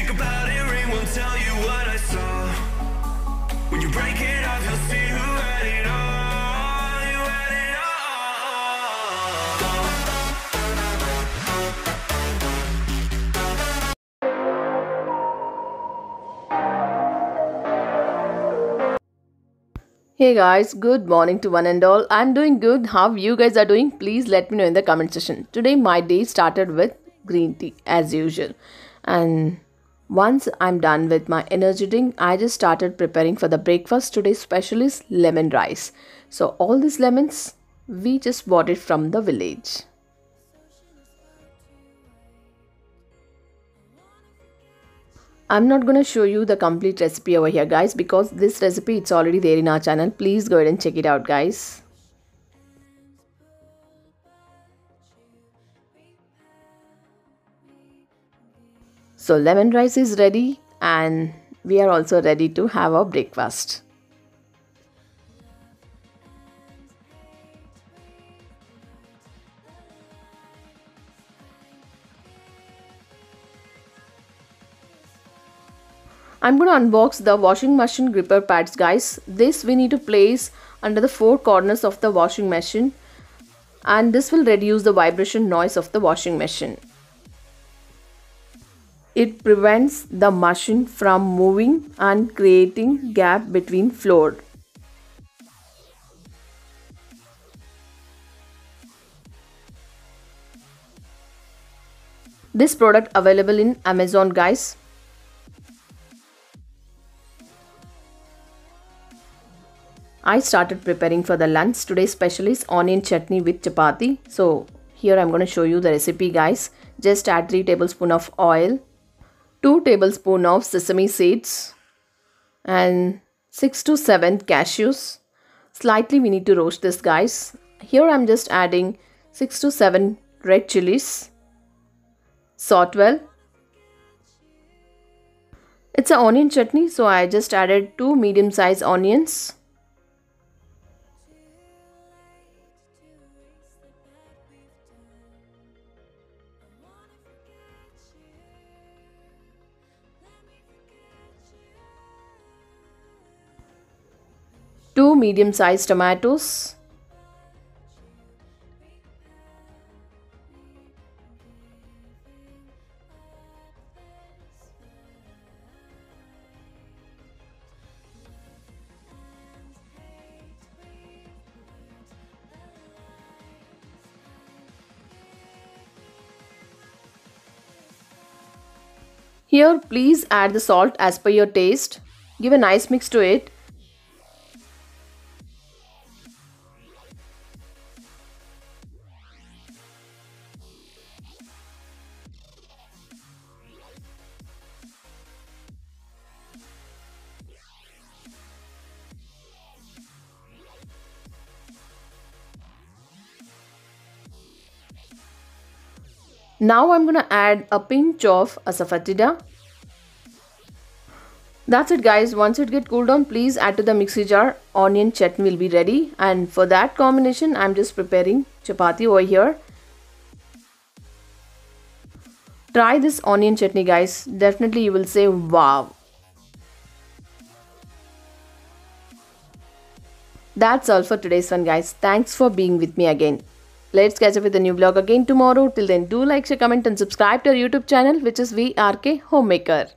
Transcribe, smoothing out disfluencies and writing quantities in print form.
Think about it, ring won't tell you what I saw. When you break it off, you'll see who had it all. You had it all. Hey guys, good morning to one and all. I'm doing good. How you guys are doing? Please let me know in the comment section. Today my day started with green tea as usual. And once I'm done with my energy drink, I just started preparing for the breakfast. Today's special is lemon rice. So all these lemons, we just bought it from the village. I'm not going to show you the complete recipe over here guys, because this recipe it's already there in our channel. Please go ahead and check it out guys. So lemon rice is ready and we are also ready to have our breakfast. I'm going to unbox the washing machine gripper pads guys. This we need to place under the four corners of the washing machine, and this will reduce the vibration noise of the washing machine. It prevents the machine from moving and creating gap between floor. This product available in Amazon guys. I started preparing for the lunch. Today's special is onion chutney with chapati. So here I'm going to show you the recipe guys. Just add 3 tablespoons of oil, 2 tablespoons of sesame seeds and 6 to 7 cashews. Slightly we need to roast this guys. Here I'm just adding 6 to 7 red chilies. Salt well. It's an onion chutney, so I just added 2 medium-sized onions. Two medium-sized tomatoes, here please add the salt as per your taste. Give a nice mix to it. Now I'm gonna add a pinch of asafoetida. That's it guys. Once it get cooled down, please add to the mixie jar. Onion chutney will be ready, and for that combination I'm just preparing chapati over here. Try this onion chutney guys. Definitely you will say wow. That's all for today's one guys. Thanks for being with me again. Let's catch up with a new vlog again tomorrow. Till then, do like, share, comment and subscribe to our YouTube channel, which is VRK Homemaker.